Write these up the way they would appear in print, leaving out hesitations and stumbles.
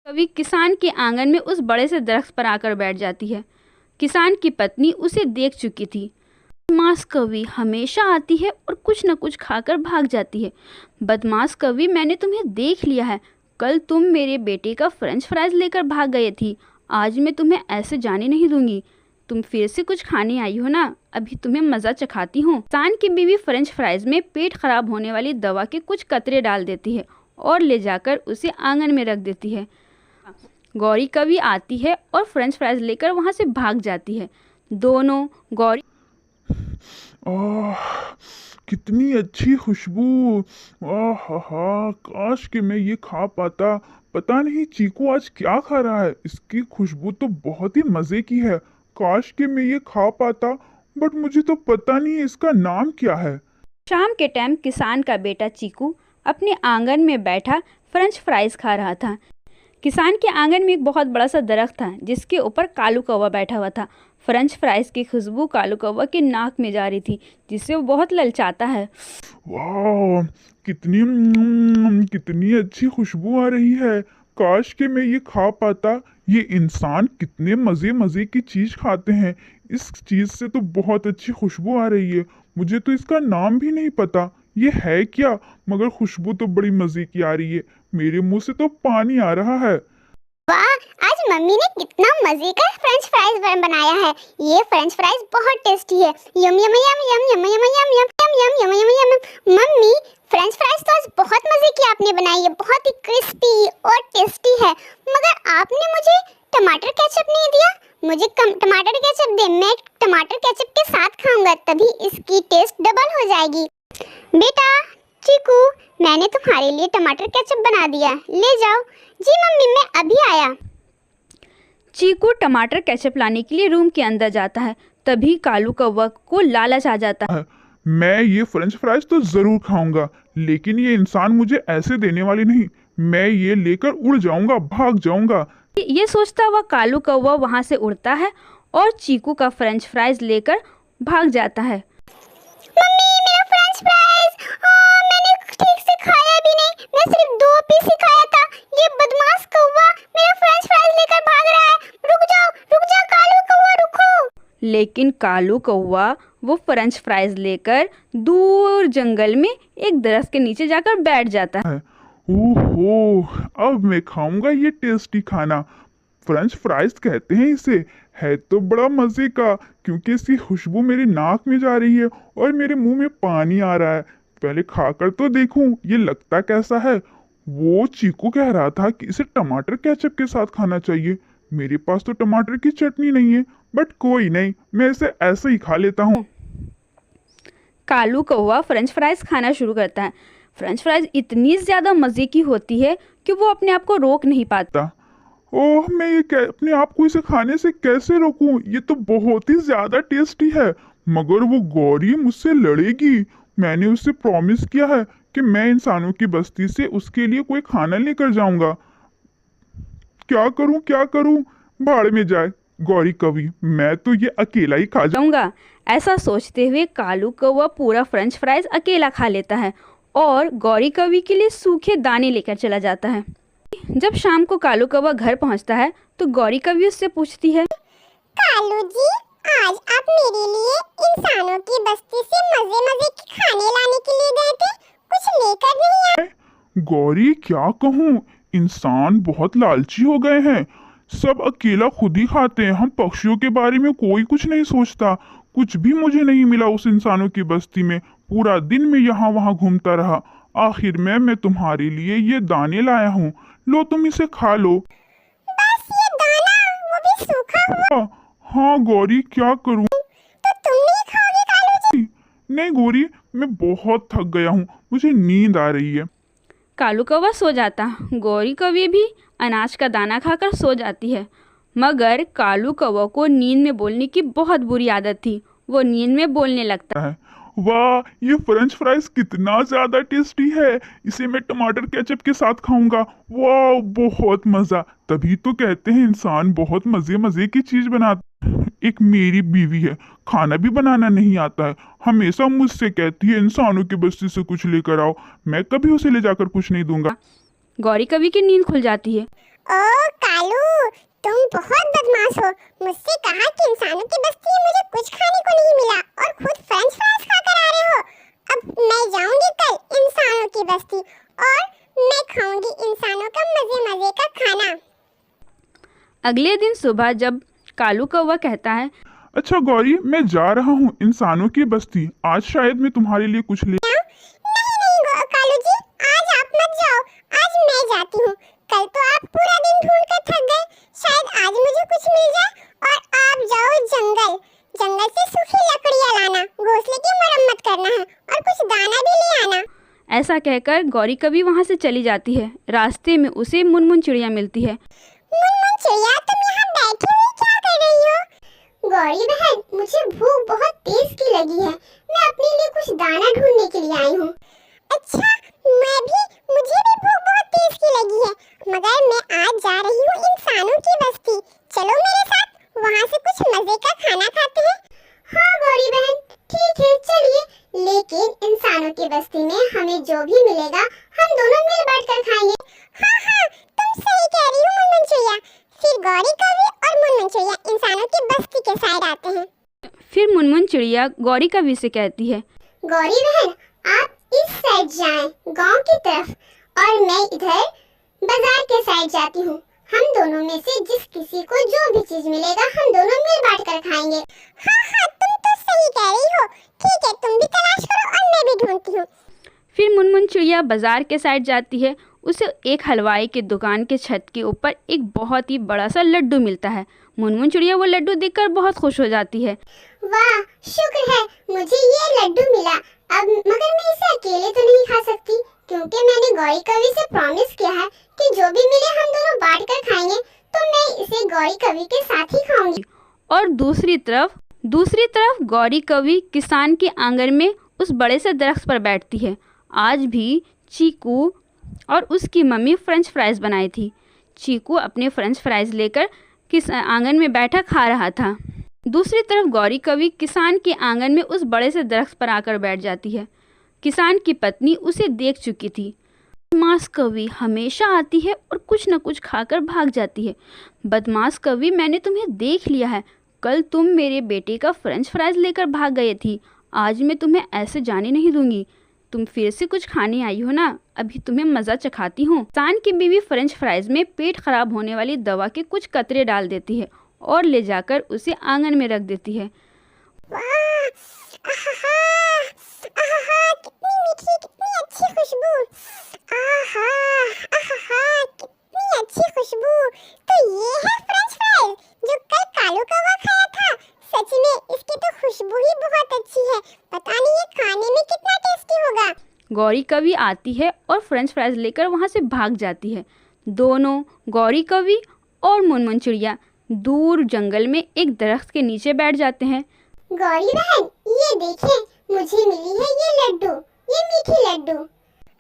कवि किसान के आंगन में उस बड़े से दरख्त पर आकर बैठ जाती है। किसान की पत्नी उसे देख चुकी थी। बदमाश कवि हमेशा आती है और कुछ न कुछ खाकर भाग जाती है। बदमाश कवि, मैंने तुम्हें देख लिया है। कल तुम मेरे बेटे का फ्रेंच फ्राइज लेकर भाग गए थी। आज मैं तुम्हें ऐसे जाने नहीं दूंगी। तुम फिर से कुछ खाने आई हो ना, अभी तुम्हें मज़ा चखाती हूँ। किसान की बीवी फ्रेंच फ्राइज में पेट खराब होने वाली दवा के कुछ कतरे डाल देती है और ले जाकर उसे आंगन में रख देती है। गौरी कवि आती है और फ्रेंच फ्राइज लेकर वहां से भाग जाती है। दोनों गौरी आह, कितनी अच्छी खुशबू। आह हा, काश कि मैं ये खा पाता। पता नहीं चीकू आज क्या खा रहा है, इसकी खुशबू तो बहुत ही मजे की है। काश कि मैं ये खा पाता, बट मुझे तो पता नहीं इसका नाम क्या है। शाम के टाइम किसान का बेटा चीकू अपने आंगन में बैठा फ्रेंच फ्राइज खा रहा था। किसान के आंगन में एक बहुत बड़ा सा दरख्त था जिसके ऊपर कालू कौवा बैठा हुआ था। फ्रेंच फ्राइज की खुशबू कालू कौवा के नाक में जा रही थी, जिससे वो बहुत ललचाता है। वाह, कितनी अच्छी खुशबू आ रही है। काश कि मैं ये खा पाता। ये इंसान कितने मजे मजे की चीज खाते हैं। इस चीज से तो बहुत अच्छी खुशबू आ रही है। मुझे तो इसका नाम भी नहीं पता ये है क्या, मगर खुशबू तो बड़ी मजे की आ रही है। मेरे मुंह से तो पानी आ रहा है। वाह, आज मम्मी ने कितना मजे का फ्रेंच फ्राइज बनाया है। ये फ्रेंच फ्राइज बहुत टेस्टी है। यम यम यम यम यम यम यम यम यम यम यम यम यम। मम्मी, फ्रेंच फ्राइज तो आज बहुत मजे की आपने बनाई है, बहुत ही क्रिस्पी और टेस्टी है। मगर आपने मुझे टमाटर केचप नहीं दिया। मुझे टमाटर केचप दे, मैं टमाटर केचप के साथ खाऊंगा, तभी इसकी टेस्ट डबल हो जाएगी। बेटा चीकू, मैंने तुम्हारे लिए टमाटर केचप बना दिया, ले जाओ। जी मम्मी, मैं अभी आया। चीकू टमाटर केचप लाने के लिए रूम के अंदर जाता है। तभी कालू कौवा को लालच आ जाता है। मैं ये फ्रेंच फ्राइज तो जरूर खाऊंगा, लेकिन ये इंसान मुझे ऐसे देने वाली नहीं। मैं ये लेकर उड़ जाऊंगा, भाग जाऊंगा। ये सोचता हुआ कालू कौवा वहां से उड़ता है और चीकू का फ्रेंच फ्राइज लेकर भाग जाता है। मम्मी, मेरा फ्रेंच फ्राइज! मैंने ठीक से खाया भी नहीं, मैं सिर्फ 2 पीस ही खाया था। ये बदमाश कौवा मेरा फ्रेंच फ्राइज लेकर भाग रहा है। रुक जाओ कालू कौवा, रुको। लेकिन कालू कौवा वो फ्रेंच फ्राइज लेकर दूर जंगल में एक दरख्त के नीचे जाकर बैठ जाता है। ओहो, अब मैं खाऊंगा ये टेस्टी खाना। फ्रेंच फ्राइज कहते हैं इसे। है तो बड़ा मजे का, क्योंकि इसकी खुशबू मेरी नाक में जा रही है और मेरे मुंह में पानी आ रहा है। पहले खाकर तो देखूं ये लगता कैसा है। वो चीकू कह रहा था कि इसे टमाटर केचप के साथ खाना चाहिए। मेरे पास तो टमाटर की चटनी नहीं है, बट कोई नहीं, मैं इसे ऐसे ही खा लेता हूँ। कालू कौवा फ्रेंच फ्राइज खाना शुरू करता है। फ्रेंच फ्राइज इतनी ज़्यादा मज़े की होती है कि वो अपने आप को रोक नहीं पाता। ओह, मैं ये अपने आप को इसे खाने से कैसे रोकूं? ये तो बहुत ही ज्यादा टेस्टी है। मगर वो गौरी मुझसे लड़ेगी। मैंने उससे प्रॉमिस किया है कि मैं इंसानों की बस्ती से उसके लिए कोई खाना लेकर जाऊंगा। क्या करूं? भाड़ में जाए गौरी कवि, मैं तो ये अकेला ही खा जाऊंगा। ऐसा सोचते हुए कालू कौवा पूरा फ्रेंच फ्राइज अकेला खा लेता है और गौरी कवि के लिए सूखे दाने लेकर चला जाता है। जब शाम को कालू कौवा घर पहुंचता है तो गौरी कवि उससे पूछती है, कालू जी, आज आप मेरे लिए इंसानों की बस्ती से मजे मजे के खाने लाने के लिए गए थे, कुछ लेकर नहीं आए? गौरी क्या कहूँ, इंसान बहुत लालची हो गए हैं। सब अकेला खुद ही खाते हैं। हम पक्षियों के बारे में कोई कुछ नहीं सोचता। कुछ भी मुझे नहीं मिला उस इंसानों की बस्ती में। पूरा दिन मैं यहाँ वहाँ घूमता रहा। आखिर में मैं तुम्हारे लिए ये दाने लाया हूँ। लो, तुम इसे खा लो। बस ये दाना, वो भी सूखा हुआ? हाँ गौरी, क्या करूँ? तो तुम नहीं खाओगे कालू जी? नहीं गौरी, मैं बहुत थक गया हूँ, मुझे नींद आ रही है। कालू कौवा सो जाता। गौरी कवि भी अनाज का दाना खाकर सो जाती है। मगर कालू कौवा को नींद में बोलने की बहुत बुरी आदत थी। वो नींद में बोलने लगता है, वाह, ये फ्रेंच फ्राइज कितना ज्यादा टेस्टी है। इसे मैं टमाटर केचप के साथ खाऊंगा। वाह, बहुत मजा। तभी तो कहते हैं इंसान बहुत मजे मजे की चीज बनाता है। एक मेरी बीवी है, खाना भी बनाना नहीं आता है। हमेशा मुझसे कहती है इंसानों की बस्ती से कुछ लेकर आओ। मैं कभी उसे ले जाकर कुछ नहीं दूंगा। गौरी कवि की नींद खुल जाती है। ओ कालू, तुम बहुत बदमाश हो। मुझसे कहा कि इंसानों की बस्ती में मुझे कुछ खाने को नहीं मिला और खुद फ्रेंच फ्राइज खाकर आ रहे हो। अब मैं जाऊंगी कल इंसानों की बस्ती और मैं खाऊंगी इंसानों का मजे मजे का खाना। अगले दिन सुबह जब कालू कौवा कहता है, अच्छा गौरी, मैं जा रहा हूँ इंसानों की बस्ती। आज शायद मैं तुम्हारे लिए कुछ ले। नहीं नहीं कालू जी, आज आप मत जाओ, आज मैं जाती हूँ। कल तो आप पूरा दिन ढूंढ कर थक गए, शायद आज मुझे कुछ मिल जाए और आप जाओ जंगल। जंगल से सूखी लकड़ियाँ लाना, घोंसले की मरम्मत करना है और कुछ दाना भी ले आना। ऐसा कहकर गौरी कभी वहाँ से चली जाती है। रास्ते में उसे मुनमुन चिड़िया मिलती है। मुनमुन चिड़िया, तुम यहाँ बैठी हुई क्या कर रही हो? गौरी बहन, मुझे भूख बहुत तेज की लगी है, मैं अपने लिए कुछ दाना ढूंढने के लिए आई हूँ। अच्छा, मुझे भी भूख बहुत तेज की लगी है, मगर मैं आज जा रही हूँ इंसानों की बस्ती। चलो मेरे साथ, वहाँ से कुछ मजे का खाना खाते हैं। हाँ गौरी बहन, ठीक है चलिए, लेकिन इंसानों की बस्ती में हमें जो भी मिलेगा हम दोनों मिल बांट कर खाएंगे। हाँ हाँ, तुम सही कह रही हो मुनमुन चिड़िया। फिर गौरी कवि और मुनमुन चिड़िया इंसानों की बस्ती के साइड आते हैं। फिर मुनमुन चिड़िया गौरी कवि से कहती है, गौरी बहन, आप इस साइड जाएं, गांव की तरफ, और मैं इधर बाजार के साइड जाती हूँ। हम दोनों में से जिस किसी को जो भी चीज मिलेगा हम दोनों मिल बांट कर खाएंगे। हाँ हाँ, तुम तो सही कह रही हो। ठीक है, तुम भी तलाश करो और मैं भी ढूंढती हूँ। फिर मुनमुन चिड़िया बाजार के साइड जाती है। उसे एक हलवाई की दुकान के छत के ऊपर एक बहुत ही बड़ा सा लड्डू मिलता है। मुनमुन चिड़िया वो लड्डू देखकर बहुत खुश हो जाती है। वाह, शुक्र है मुझे ये लड्डू मिला। अब मगर मैं इसे अकेले तो नहीं खा सकती, क्योंकि मैंने गौरी कवि से प्रॉमिस किया है कि जो भी मिले हम दोनों बांट कर खाएंगे, तो मैं इसे गौरी कवि के साथ ही खाऊंगी। और दूसरी तरफ गौरी कवि किसान के आंगन में उस बड़े से दरख्त पर बैठती है। आज भी चीकू और उसकी मम्मी फ्रेंच फ्राइज बनाई थी। चीकू अपने फ्रेंच फ्राइज लेकर किस आंगन में बैठा खा रहा था। दूसरी तरफ गौरी कवि किसान के आंगन में उस बड़े से दरख्त पर आकर बैठ जाती है। किसान की पत्नी उसे देख चुकी थी। बदमाश कवि हमेशा आती है और कुछ न कुछ खाकर भाग जाती है। बदमाश कवि, मैंने तुम्हें देख लिया है। कल तुम मेरे बेटे का फ्रेंच फ्राइज लेकर भाग गए थी। आज मैं तुम्हें ऐसे जाने नहीं दूंगी। तुम फिर से कुछ खाने आई हो ना, अभी तुम्हें मज़ा चखाती हूँ। किसान की बीवी फ्रेंच फ्राइज में पेट खराब होने वाली दवा के कुछ कतरे डाल देती है और ले जाकर उसे आंगन में रख देती है। वाह, आहा, आहा, कितनी मीठी, कितनी अच्छी खुशबू। आहा, आहा, कितनी अच्छी खुशबू। तो ये है फ्रेंच फ्राइज जो कल कालू कौवा खाया था। सच में इसकी तो खुशबू ही बहुत अच्छी है। पता नहीं ये खाने में कितना टेस्टी होगा। गौरी कवि आती है और फ्रेंच फ्राइज लेकर वहाँ से भाग जाती है। दोनों, गौरी कवि और मुनमुन चिड़िया, दूर जंगल में एक दरख्त के नीचे बैठ जाते हैं। गौरी बहन, ये देखें, मुझे मिली है ये लड्डू, ये मीठी लड्डू।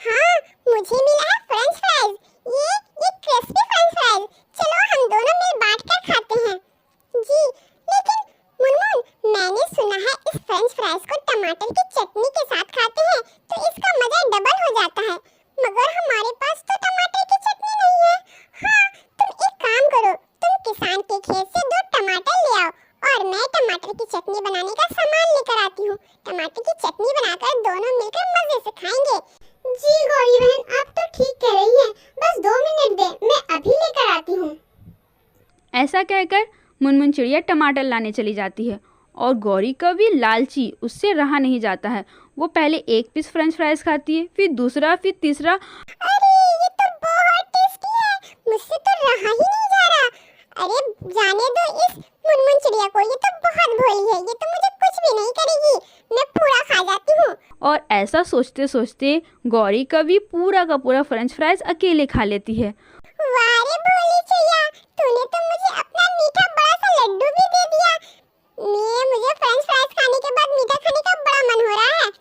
हाँ, मुझे मिला है फ्रेंच फ्राइज, ये क्रिस्पी फ्रेंच फ्राइज। चलो हम दोनों मिल बांट कर खाते हैं। जी, लेकिन मुनमुन, मैंने सुना है इस फ्रेंच फ्राइज को टमाटर की चटनी के साथ खाते हैं तो इसका मजा डबल हो जाता है, मगर हमारे पास तो टमाटर की चटनी नहीं है। हाँ, तुम एक काम करो, तुम किसान के खेत से 2 टमाटर ले आओ और मैं टमाटर की चटनी बनाने का सामान लेकर आती हूँ। टमाटर की चटनी बनाकर दोनों मिलकर मजे से खाएंगे। जी गौरी बहन, आप तो ठीक कह रही हैं, बस 2 मिनट दे, मैं अभी लेकर आती हूँ। ऐसा कहकर मुनमुन चिड़िया टमाटर लाने चली जाती है और गौरी कवि लालची, उससे रहा नहीं जाता है। वो पहले एक पीस फ्रेंच फ्राइज खाती है, फिर दूसरा, फिर तीसरा। अरे ये तो बहुत टेस्टी है, मुझसे तो रहा ही नहीं जा रहा। अरे जाने दो इस मुनमुन चिड़िया को, ये तो बहुत भोली है, ये तो मुझे कुछ भी नहीं करेगी, मैं पूरा खा जाती हूँ। और ऐसा सोचते सोचते गौरी कवि पूरा का पूरा फ्रेंच फ्राइज अकेले खा लेती है। वाह रे भोली चिड़िया, तूने तो मुझे अपना मीठा बड़ा सा लड्डू भी दे दिया। मुझे फ्रेंच फ्राइज खाने के बाद मीठा खाने का बड़ा मन हो रहा है।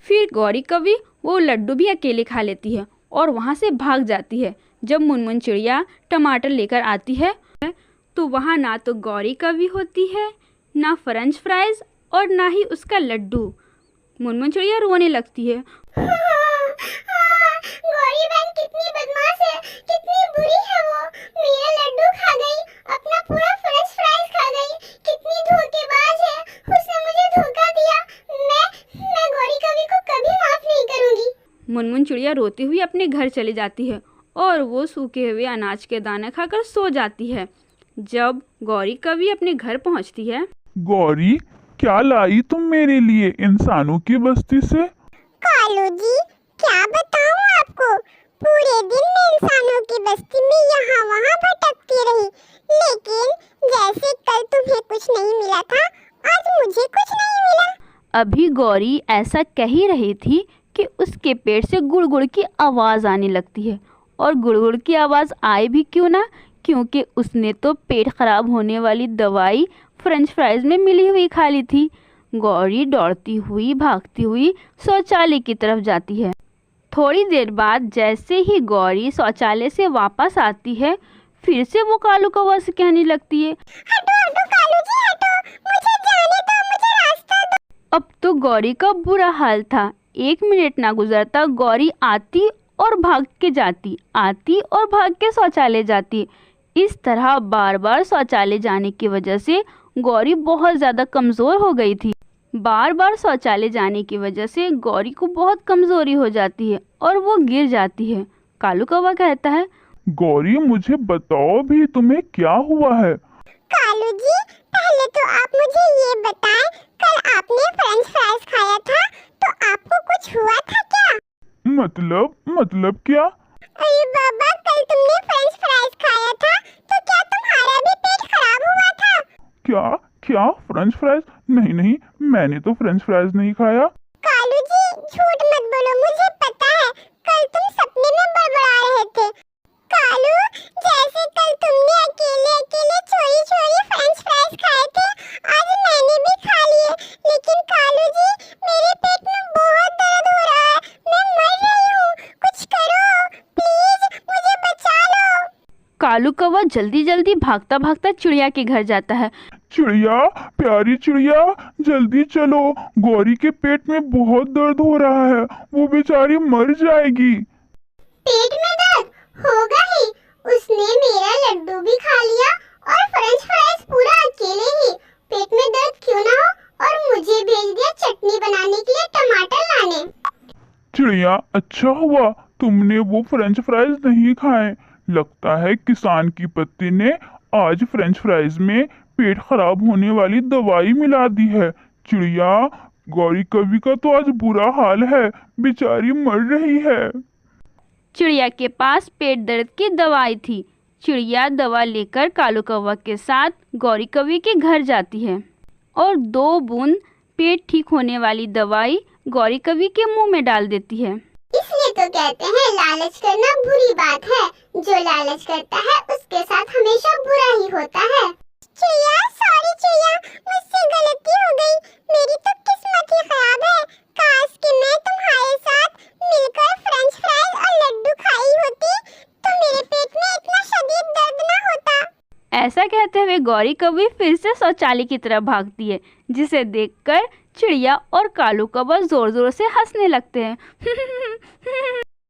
फिर गौरी कवि वो लड्डू भी अकेले खा लेती है और वहाँ से भाग जाती है। जब मुनमुन चिड़िया टमाटर लेकर आती है तो वहाँ ना तो गौरी कवि होती है, ना फ्रेंच फ्राइज और ना ही उसका लड्डू। मुनमुन चिड़िया रोने लगती है। गौरी बहन कितनी बदमाश है, कितनी बुरी है वो। मेरा बुन चिड़िया रोती हुई अपने घर चली जाती है और वो सूखे हुए अनाज के दाने खाकर सो जाती है। जब गौरी कवि अपने घर पहुंचती है, गौरी, क्या लाई तुम मेरे लिए इंसानों की बस्ती से? कालू जी, क्या बताऊं आपको, पूरे दिन मैं इंसानों की बस्ती में यहाँ वहाँ भटकती रही, लेकिन जैसे कल तुम्हें कुछ नहीं मिला था, आज मुझे कुछ नहीं मिला। अभी गौरी ऐसा कह ही रही थी कि उसके पेट से गुड़गुड़ की आवाज़ आने लगती है। और गुड़गुड़ की आवाज़ आए भी क्यों ना, क्योंकि उसने तो पेट खराब होने वाली दवाई फ्रेंच फ्राइज में मिली हुई खा ली थी। गौरी दौड़ती हुई भागती हुई शौचालय की तरफ जाती है। थोड़ी देर बाद जैसे ही गौरी शौचालय से वापस आती है, फिर से वो कालू कौवा से कहने लगती है, हटो हटो कालू जी हटो, मुझे जाने दो, मुझे रास्ता दो। अब तो गौरी का बुरा हाल था। 1 मिनट ना गुजरता गौरी आती और भाग के जाती, आती और भाग के शौचालय जाती। इस तरह बार बार शौचालय जाने की वजह से गौरी बहुत ज़्यादा कमज़ोर हो गई थी। बार बार शौचालय जाने की वजह से गौरी को बहुत कमज़ोरी हो जाती है और वो गिर जाती है। कालू कौवा कहता है, गौरी, मुझे बताओ भी तुम्हें क्या हुआ है? कालू जी, पहले तो आप मुझे ये बताएं, कल आपने फ्रेंच फ्राइज खाया था तो आपको कुछ हुआ था क्या? मतलब क्या? अरे बाबा, कल तुमने फ्रेंच फ्राइज खाया था तो क्या तुम्हारा भी पेट खराब हुआ था? क्या फ्रेंच फ्राइज? नहीं, मैंने तो फ्रेंच फ्राइज नहीं खाया। कालू जी, झूठ मत बोलो, मुझे पता है कल तुम सपने में बड़बड़ा रहे थे। कालू, जैसे कल तुमने अकेले चोरी फ्रेंच फ्राइज खाए थे, आज मैंने भी खा लिए, लेकिन कालू जी, मेरे पेट में बहुत दर्द हो रहा है, मैं मर रही हूँ, कुछ करो प्लीज, मुझे बचा लो। कालू कौवा जल्दी जल्दी भागता भागता चिड़िया के घर जाता है। चिड़िया, प्यारी चिड़िया, जल्दी चलो, गौरी के पेट में बहुत दर्द हो रहा है, वो बेचारी मर जाएगी। पेट में दर्द होगा ही, उसने मेरा लड्डू भी खा लिया और फ्रेंच फ्राइज पूरा अकेले ही, पेट में दर्द क्यों ना हो, और मुझे भेज दिया चटनी बनाने के लिए टमाटर लाने। चिड़िया, अच्छा हुआ तुमने वो फ्रेंच फ्राइज नहीं खाए। लगता है किसान की पत्नी ने आज फ्रेंच फ्राइज में पेट खराब होने वाली दवाई मिला दी है। चिड़िया, गौरी कवि का तो आज बुरा हाल है, बेचारी मर रही है। चिड़िया के पास पेट दर्द की दवाई थी। चिड़िया दवा लेकर कालू कौवा के साथ गौरी कवि के घर जाती है और 2 बूंद पेट ठीक होने वाली दवाई गौरी कवि के मुंह में डाल देती है। इसलिए तो कहते हैं लालच करना बुरी बात है, जो लालच करता है उसके साथ हमेशा बुरा ही होता है। चिड़िया, सॉरी चिड़िया, मुझसे गलती हो गई, मेरी तो किस्मत ही खराब है, काश कि मैं तुम्हारे साथ मिलकर फ्रेंच फ्राइज और लड्डू खाई होती तो मेरे पेट में इतना शदीद दर्द न होता। ऐसा कहते हुए गौरी कवि फिर से शौचालय की तरफ भागती है, जिसे देखकर चिड़िया और कालू कौवा जोर जोर से हंसने लगते हैं।